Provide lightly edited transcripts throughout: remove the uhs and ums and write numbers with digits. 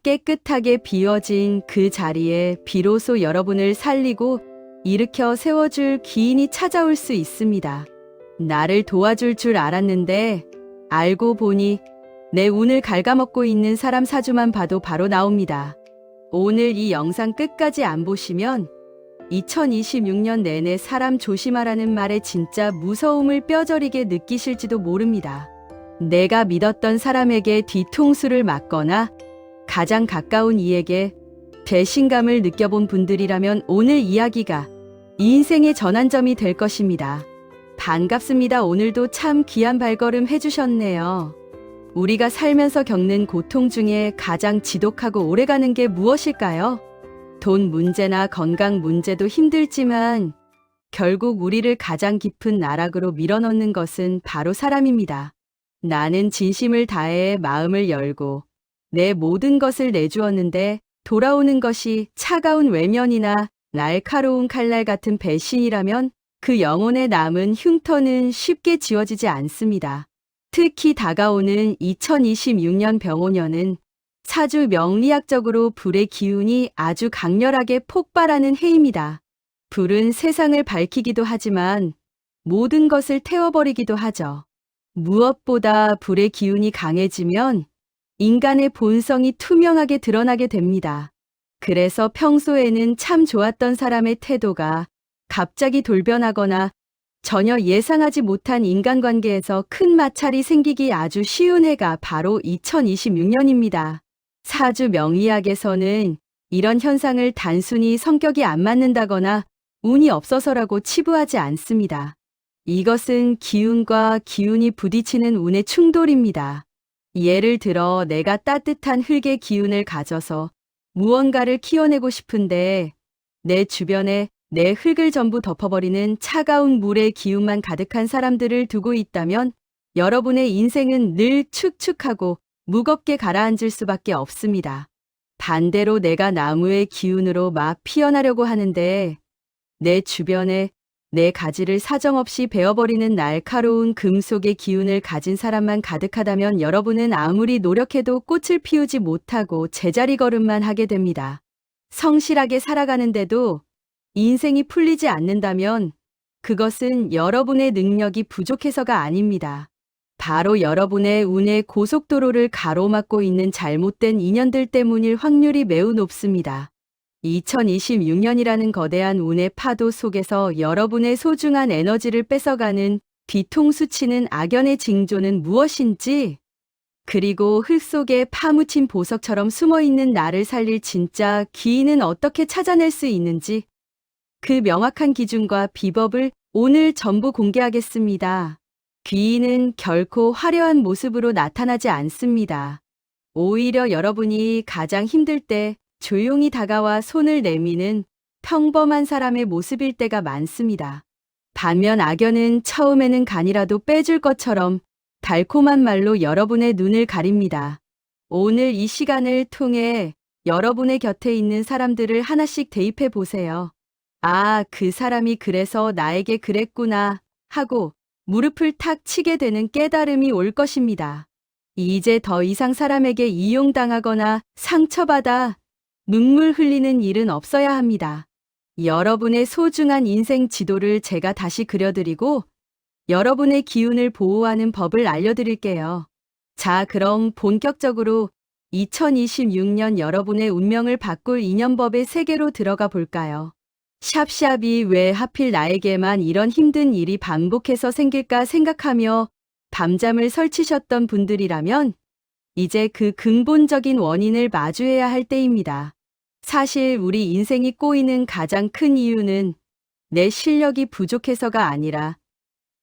깨끗하게 비워진 그 자리에 비로소 여러분을 살리고 일으켜 세워줄 기인이 찾아올 수 있습니다. 나를 도와줄 줄 알았는데 알고 보니 내 운을 갉아먹고 있는 사람 사주만 봐도 바로 나옵니다. 오늘 이 영상 끝까지 안 보시면 2026년 내내 사람 조심하라는 말의 진짜 무서움을 뼈저리게 느끼실지도 모릅니다. 내가 믿었던 사람에게 뒤통수를 맞거나 가장 가까운 이에게 배신감을 느껴본 분들이라면 오늘 이야기가 인생의 전환점이 될 것입니다. 반갑습니다. 오늘도 참 귀한 발걸음 해주셨네요. 우리가 살면서 겪는 고통 중에 가장 지독하고 오래가는 게 무엇일까요? 돈 문제나 건강 문제도 힘들지만 결국 우리를 가장 깊은 나락으로 밀어넣는 것은 바로 사람입니다. 나는 진심을 다해 마음을 열고 내 모든 것을 내주었는데 돌아오는 것이 차가운 외면이나 날카로운 칼날 같은 배신이라면 그 영혼에 남은 흉터는 쉽게 지워지지 않습니다. 특히 다가오는 2026년 병오년은 사주 명리학적으로 불의 기운이 아주 강렬하게 폭발하는 해입니다. 불은 세상을 밝히기도 하지만 모든 것을 태워버리기도 하죠. 무엇보다 불의 기운이 강해지면 인간의 본성이 투명하게 드러나게 됩니다. 그래서 평소에는 참 좋았던 사람의 태도가 갑자기 돌변하거나 전혀 예상하지 못한 인간관계에서 큰 마찰이 생기기 아주 쉬운 해가 바로 2026년입니다. 사주 명리학에서는 이런 현상을 단순히 성격이 안 맞는다거나 운이 없어서라고 치부하지 않습니다. 이것은 기운과 기운이 부딪히는 운의 충돌입니다. 예를 들어 내가 따뜻한 흙의 기운을 가져서 무언가를 키워내고 싶은데 내 주변에 내 흙을 전부 덮어버리는 차가운 물의 기운만 가득한 사람들을 두고 있다면 여러분의 인생은 늘 축축하고 무겁게 가라앉을 수밖에 없습니다. 반대로 내가 나무의 기운으로 막 피어나려고 하는데 내 주변에 내 가지를 사정없이 베어버리는 날카로운 금속의 기운을 가진 사람만 가득하다면 여러분은 아무리 노력해도 꽃을 피우지 못하고 제자리 걸음만 하게 됩니다. 성실하게 살아가는데도 인생이 풀리지 않는다면 그것은 여러분의 능력이 부족해서가 아닙니다. 바로 여러분의 운의 고속도로를 가로막고 있는 잘못된 인연들 때문일 확률이 매우 높습니다. 2026년이라는 거대한 운의 파도 속에서 여러분의 소중한 에너지를 뺏어가는 뒤통수 치는 악연의 징조는 무엇인지, 그리고 흙 속에 파묻힌 보석처럼 숨어있는 나를 살릴 진짜 기인은 어떻게 찾아낼 수 있는지, 그 명확한 기준과 비법을 오늘 전부 공개하겠습니다. 귀인은 결코 화려한 모습으로 나타나지 않습니다. 오히려 여러분이 가장 힘들 때 조용히 다가와 손을 내미는 평범한 사람의 모습일 때가 많습니다. 반면 악연은 처음에는 간이라도 빼줄 것처럼 달콤한 말로 여러분의 눈을 가립니다. 오늘 이 시간을 통해 여러분의 곁에 있는 사람들을 하나씩 대입해 보세요. 아, 그 사람이 그래서 나에게 그랬구나 하고 무릎을 탁 치게 되는 깨달음이 올 것입니다. 이제 더 이상 사람에게 이용당하거나 상처받아 눈물 흘리는 일은 없어야 합니다. 여러분의 소중한 인생 지도를 제가 다시 그려드리고 여러분의 기운을 보호하는 법을 알려드릴게요. 자, 그럼 본격적으로 2026년 여러분의 운명을 바꿀 인연법의 세계로 들어가 볼까요? 샵샵이 왜 하필 나에게만 이런 힘든 일이 반복해서 생길까 생각하며 밤잠을 설치셨던 분들이라면 이제 그 근본적인 원인을 마주해야 할 때입니다. 사실 우리 인생이 꼬이는 가장 큰 이유는 내 실력이 부족해서가 아니라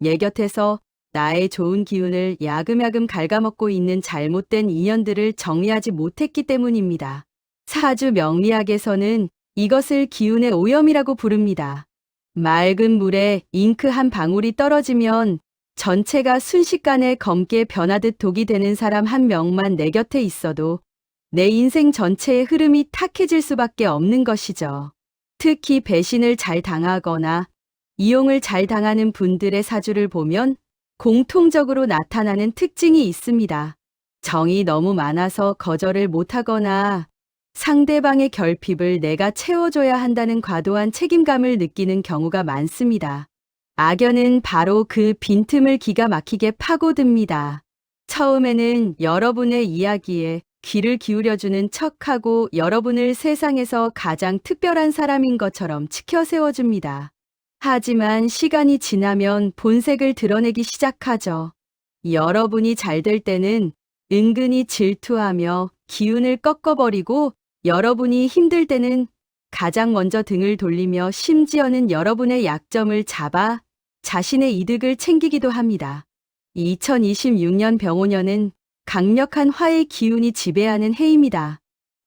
내 곁에서 나의 좋은 기운을 야금야금 갉아먹고 있는 잘못된 인연들을 정리하지 못했기 때문입니다. 사주 명리학에서는 이것을 기운의 오염이라고 부릅니다. 맑은 물에 잉크 한 방울이 떨어지면 전체가 순식간에 검게 변하듯 독이 되는 사람 한 명만 내 곁에 있어도 내 인생 전체의 흐름이 탁해질 수밖에 없는 것이죠. 특히 배신을 잘 당하거나 이용을 잘 당하는 분들의 사주를 보면 공통적으로 나타나는 특징이 있습니다. 정이 너무 많아서 거절을 못하거나 상대방의 결핍을 내가 채워줘야 한다는 과도한 책임감을 느끼는 경우가 많습니다. 악연은 바로 그 빈틈을 기가 막히게 파고듭니다. 처음에는 여러분의 이야기에 귀를 기울여주는 척하고 여러분을 세상에서 가장 특별한 사람인 것처럼 치켜 세워줍니다. 하지만 시간이 지나면 본색을 드러내기 시작하죠. 여러분이 잘 될 때는 은근히 질투하며 기운을 꺾어버리고 여러분이 힘들 때는 가장 먼저 등을 돌리며 심지어는 여러분의 약점을 잡아 자신의 이득을 챙기기도 합니다. 2026년 병오년은 강력한 화의 기운이 지배하는 해입니다.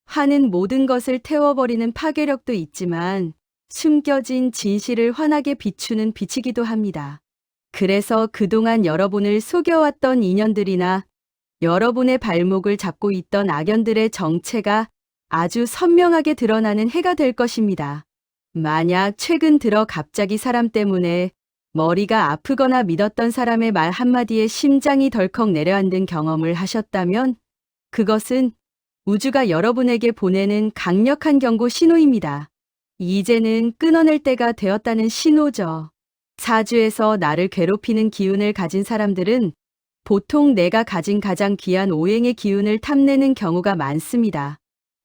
화는 모든 것을 태워버리는 파괴력도 있지만 숨겨진 진실을 환하게 비추는 빛이기도 합니다. 그래서 그동안 여러분을 속여왔던 인연들이나 여러분의 발목을 잡고 있던 악연들의 정체가 아주 선명하게 드러나는 해가 될 것입니다. 만약 최근 들어 갑자기 사람 때문에 머리가 아프거나 믿었던 사람의 말 한마디에 심장이 덜컥 내려앉는 경험을 하셨다면 그것은 우주가 여러분에게 보내는 강력한 경고 신호입니다. 이제는 끊어낼 때가 되었다는 신호죠. 사주에서 나를 괴롭히는 기운을 가진 사람들은 보통 내가 가진 가장 귀한 오행의 기운을 탐내는 경우가 많습니다.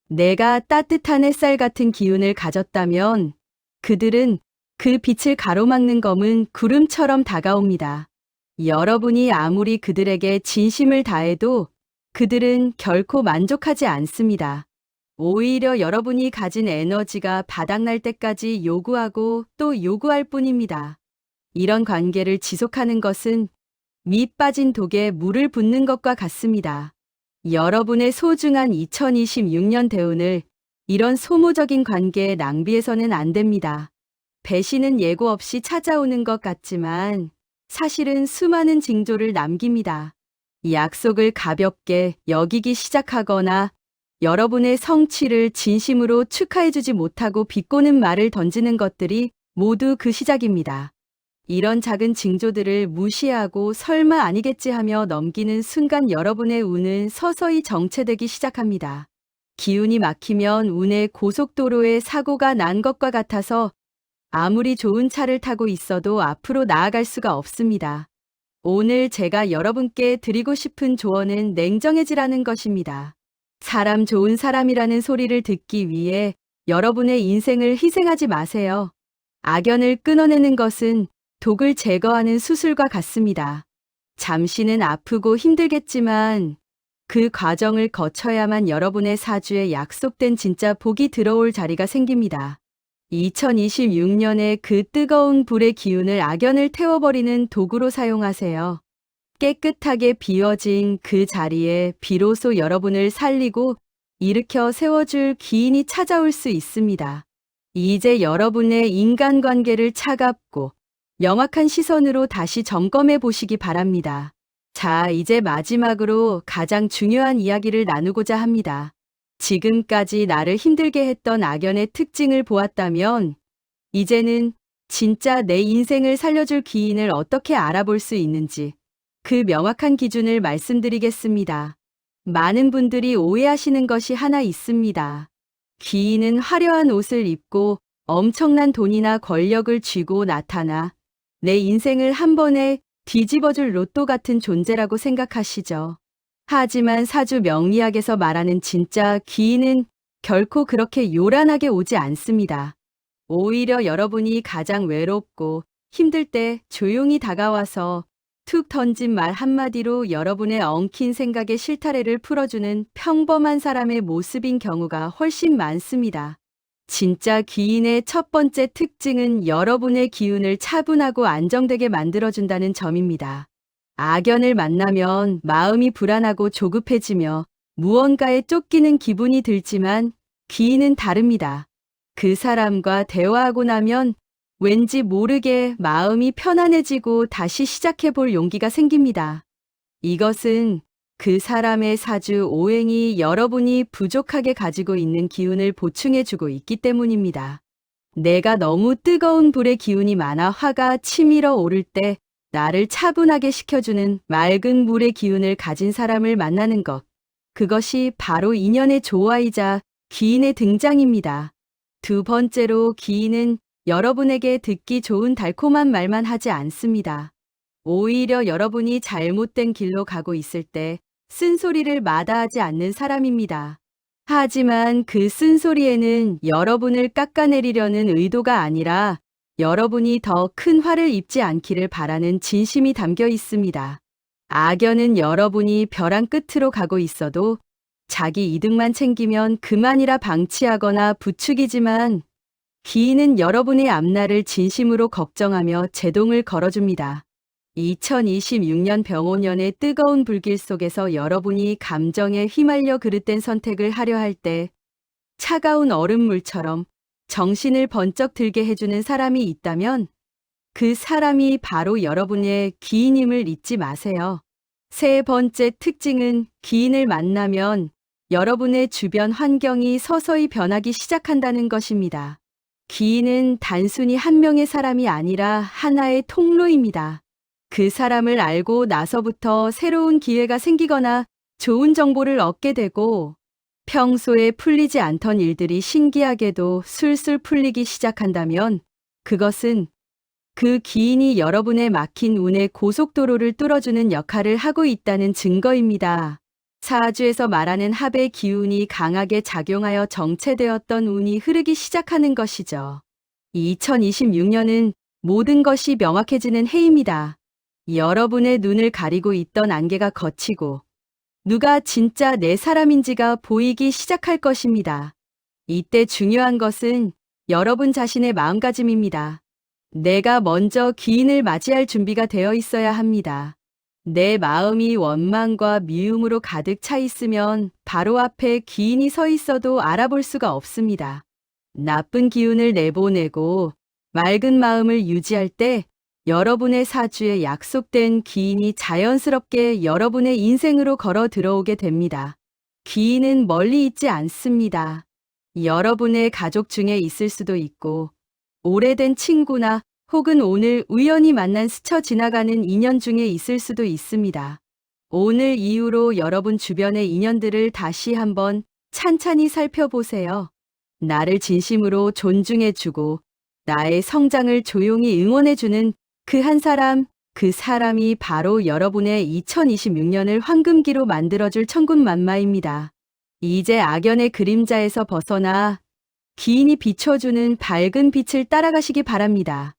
내가 따뜻한 햇살 같은 기운을 가졌다면 그들은 그 빛을 가로막는 검은 구름처럼 다가옵니다. 여러분이 아무리 그들에게 진심을 다해도 그들은 결코 만족하지 않습니다. 오히려 여러분이 가진 에너지가 바닥날 때까지 요구하고 또 요구할 뿐입니다. 이런 관계를 지속하는 것은 밑 빠진 독에 물을 붓는 것과 같습니다. 여러분의 소중한 2026년 대운을 이런 소모적인 관계에 낭비해서는 안 됩니다. 배신은 예고 없이 찾아오는 것 같지만 사실은 수많은 징조를 남깁니다. 약속을 가볍게 여기기 시작하거나 여러분의 성취를 진심으로 축하해주지 못하고 비꼬는 말을 던지는 것들이 모두 그 시작입니다. 이런 작은 징조들을 무시하고 설마 아니겠지 하며 넘기는 순간 여러분의 운은 서서히 정체되기 시작합니다. 기운이 막히면 운의 고속도로에 사고가 난 것과 같아서 아무리 좋은 차를 타고 있어도 앞으로 나아갈 수가 없습니다. 오늘 제가 여러분께 드리고 싶은 조언은 냉정해지라는 것입니다. 사람 좋은 사람이라는 소리를 듣기 위해 여러분의 인생을 희생하지 마세요. 악연을 끊어내는 것은 독을 제거하는 수술과 같습니다. 잠시는 아프고 힘들겠지만 그 과정을 거쳐야만 여러분의 사주에 약속된 진짜 복이 들어올 자리가 생깁니다. 2026년에 그 뜨거운 불의 기운을 악연을 태워버리는 도구로 사용하세요. 깨끗하게 비워진 그 자리에 비로소 여러분을 살리고 일으켜 세워줄 기인이 찾아올 수 있습니다. 이제 여러분의 인간관계를 차갑고 명확한 시선으로 다시 점검해 보시기 바랍니다. 자, 이제 마지막으로 가장 중요한 이야기를 나누고자 합니다. 지금까지 나를 힘들게 했던 악연의 특징을 보았다면 이제는 진짜 내 인생을 살려줄 기인을 어떻게 알아볼 수 있는지 그 명확한 기준을 말씀드리겠습니다. 많은 분들이 오해하시는 것이 하나 있습니다. 기인은 화려한 옷을 입고 엄청난 돈이나 권력을 쥐고 나타나 내 인생을 한 번에 뒤집어줄 로또 같은 존재라고 생각하시죠. 하지만 사주 명리학에서 말하는 진짜 기인은 결코 그렇게 요란하게 오지 않습니다. 오히려 여러분이 가장 외롭고 힘들 때 조용히 다가와서 툭 던진 말 한마디로 여러분의 엉킨 생각의 실타래를 풀어주는 평범한 사람의 모습인 경우가 훨씬 많습니다. 진짜 기인의 첫 번째 특징은 여러분의 기운을 차분하고 안정되게 만들어준다는 점입니다. 악연을 만나면 마음이 불안하고 조급해지며 무언가에 쫓기는 기분이 들지만 기인은 다릅니다. 그 사람과 대화하고 나면 왠지 모르게 마음이 편안해지고 다시 시작해볼 용기가 생깁니다. 이것은 그 사람의 사주 오행이 여러분이 부족하게 가지고 있는 기운을 보충해주고 있기 때문입니다. 내가 너무 뜨거운 불의 기운이 많아 화가 치밀어 오를 때 나를 차분하게 식혀주는 맑은 물의 기운을 가진 사람을 만나는 것. 그것이 바로 인연의 조화이자 기인의 등장입니다. 두 번째로 기인은 여러분에게 듣기 좋은 달콤한 말만 하지 않습니다. 오히려 여러분이 잘못된 길로 가고 있을 때 쓴소리를 마다하지 않는 사람입니다. 하지만 그 쓴소리에는 여러분을 깎아내리려는 의도가 아니라 여러분이 더 큰 화를 입지 않기를 바라는 진심이 담겨 있습니다. 악연은 여러분이 벼랑 끝으로 가고 있어도 자기 이득만 챙기면 그만이라 방치하거나 부추기지만 기인은 여러분의 앞날을 진심으로 걱정하며 제동을 걸어줍니다. 2026년 병오년의 뜨거운 불길 속에서 여러분이 감정에 휘말려 그릇된 선택을 하려 할 때 차가운 얼음물처럼 정신을 번쩍 들게 해주는 사람이 있다면 그 사람이 바로 여러분의 기인임을 잊지 마세요. 세 번째 특징은 기인을 만나면 여러분의 주변 환경이 서서히 변하기 시작한다는 것입니다. 기인은 단순히 한 명의 사람이 아니라 하나의 통로입니다. 그 사람을 알고 나서부터 새로운 기회가 생기거나 좋은 정보를 얻게 되고 평소에 풀리지 않던 일들이 신기하게도 술술 풀리기 시작한다면 그것은 그 기인이 여러분의 막힌 운의 고속도로를 뚫어주는 역할을 하고 있다는 증거입니다. 사주에서 말하는 합의 기운이 강하게 작용하여 정체되었던 운이 흐르기 시작하는 것이죠. 2026년은 모든 것이 명확해지는 해입니다. 여러분의 눈을 가리고 있던 안개가 걷히고 누가 진짜 내 사람인지가 보이기 시작할 것입니다. 이때 중요한 것은 여러분 자신의 마음가짐입니다. 내가 먼저 기인을 맞이할 준비가 되어 있어야 합니다. 내 마음이 원망과 미움으로 가득 차 있으면 바로 앞에 기인이 서 있어도 알아볼 수가 없습니다. 나쁜 기운을 내보내고 맑은 마음을 유지할 때 여러분의 사주에 약속된 기인이 자연스럽게 여러분의 인생으로 걸어 들어오게 됩니다. 기인은 멀리 있지 않습니다. 여러분의 가족 중에 있을 수도 있고 오래된 친구나 혹은 오늘 우연히 만난 스쳐 지나가는 인연 중에 있을 수도 있습니다. 오늘 이후로 여러분 주변의 인연들을 다시 한번 찬찬히 살펴보세요. 나를 진심으로 존중해주고 나의 성장을 조용히 응원해주는 그 한 사람, 그 사람이 바로 여러분의 2026년을 황금기로 만들어줄 천군만마입니다. 이제 악연의 그림자에서 벗어나 기인이 비춰주는 밝은 빛을 따라가시기 바랍니다.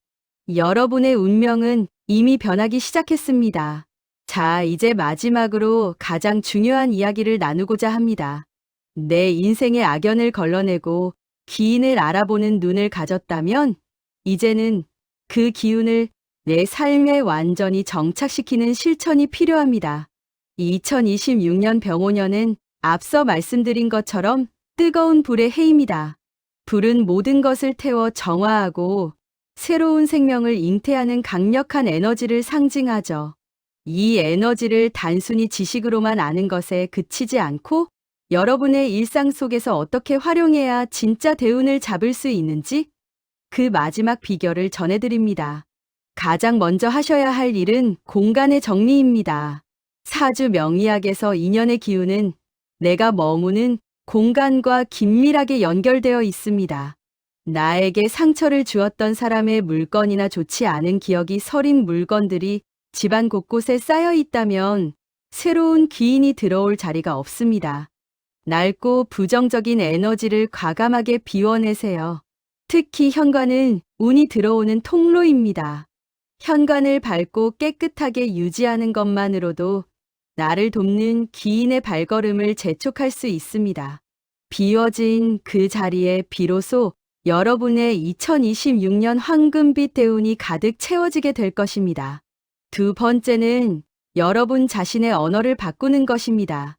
여러분의 운명은 이미 변하기 시작했습니다. 자, 이제 마지막으로 가장 중요한 이야기를 나누고자 합니다. 내 인생의 악연을 걸러내고 기인을 알아보는 눈을 가졌다면 이제는 그 기운을 내 삶에 완전히 정착시키는 실천이 필요합니다. 2026년 병오년은 앞서 말씀드린 것처럼 뜨거운 불의 해입니다. 불은 모든 것을 태워 정화하고 새로운 생명을 잉태하는 강력한 에너지를 상징하죠. 이 에너지를 단순히 지식으로만 아는 것에 그치지 않고 여러분의 일상 속에서 어떻게 활용해야 진짜 대운을 잡을 수 있는지 그 마지막 비결을 전해드립니다. 가장 먼저 하셔야 할 일은 공간의 정리입니다. 사주 명리학에서 인연의 기운은 내가 머무는 공간과 긴밀하게 연결되어 있습니다. 나에게 상처를 주었던 사람의 물건이나 좋지 않은 기억이 서린 물건들이 집안 곳곳에 쌓여 있다면 새로운 기인이 들어올 자리가 없습니다. 낡고 부정적인 에너지를 과감하게 비워내세요. 특히 현관은 운이 들어오는 통로입니다. 현관을 밝고 깨끗하게 유지하는 것만으로도 나를 돕는 기인의 발걸음을 재촉할 수 있습니다. 비워진 그 자리에 비로소 여러분의 2026년 황금빛 대운이 가득 채워지게 될 것입니다. 두 번째는 여러분 자신의 언어를 바꾸는 것입니다.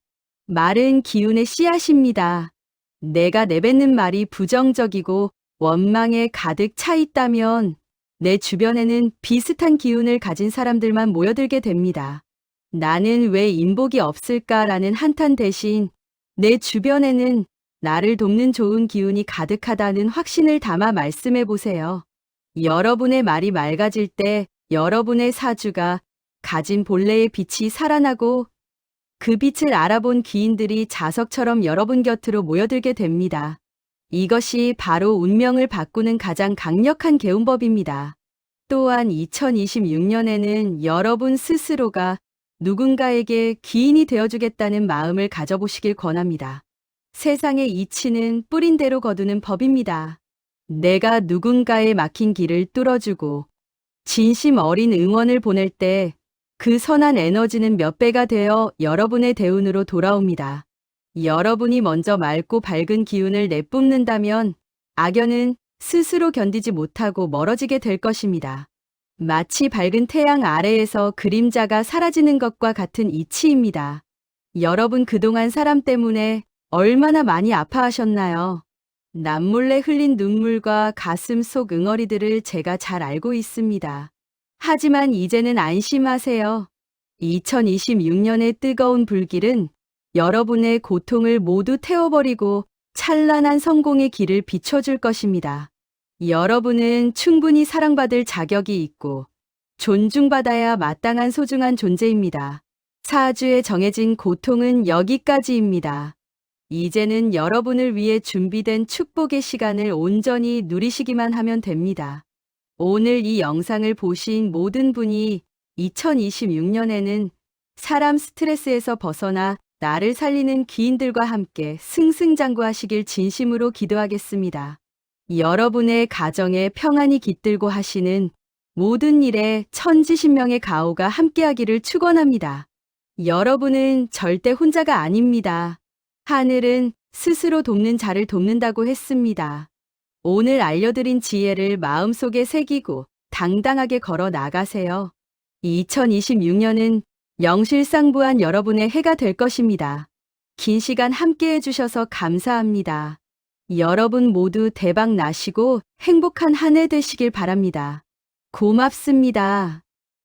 말은 기운의 씨앗입니다. 내가 내뱉는 말이 부정적이고 원망에 가득 차 있다면 내 주변에는 비슷한 기운을 가진 사람들만 모여들게 됩니다. 나는 왜 인복이 없을까라는 한탄 대신 내 주변에는 나를 돕는 좋은 기운이 가득하다는 확신을 담아 말씀해 보세요. 여러분의 말이 맑아질 때 여러분의 사주가 가진 본래의 빛이 살아나고 그 빛을 알아본 귀인들이 자석처럼 여러분 곁으로 모여들게 됩니다. 이것이 바로 운명을 바꾸는 가장 강력한 개운법입니다. 또한 2026년에는 여러분 스스로가 누군가에게 귀인이 되어주겠다는 마음을 가져보시길 권합니다. 세상의 이치는 뿌린 대로 거두는 법입니다. 내가 누군가의 막힌 길을 뚫어주고 진심 어린 응원을 보낼 때 그 선한 에너지는 몇 배가 되어 여러분의 대운으로 돌아옵니다. 여러분이 먼저 맑고 밝은 기운을 내뿜는다면 악연은 스스로 견디지 못하고 멀어지게 될 것입니다. 마치 밝은 태양 아래에서 그림자가 사라지는 것과 같은 이치입니다. 여러분 그동안 사람 때문에 얼마나 많이 아파하셨나요? 남몰래 흘린 눈물과 가슴 속 응어리들을 제가 잘 알고 있습니다. 하지만 이제는 안심하세요. 2026년의 뜨거운 불길은 여러분의 고통을 모두 태워버리고 찬란한 성공의 길을 비춰줄 것입니다. 여러분은 충분히 사랑받을 자격이 있고 존중받아야 마땅한 소중한 존재입니다. 사주에 정해진 고통은 여기까지입니다. 이제는 여러분을 위해 준비된 축복의 시간을 온전히 누리시기만 하면 됩니다. 오늘 이 영상을 보신 모든 분이 2026년에는 사람 스트레스에서 벗어나 나를 살리는 기인들과 함께 승승장구하시길 진심으로 기도하겠습니다. 여러분의 가정에 평안이 깃들고 하시는 모든 일에 천지신명의 가호가 함께하기를 축원합니다. 여러분은 절대 혼자가 아닙니다. 하늘은 스스로 돕는 자를 돕는다고 했습니다. 오늘 알려드린 지혜를 마음속에 새기고 당당하게 걸어 나가세요. 2026년은 명실상부한 여러분의 해가 될 것입니다. 긴 시간 함께 해주셔서 감사합니다. 여러분 모두 대박 나시고 행복한 한 해 되시길 바랍니다. 고맙습니다.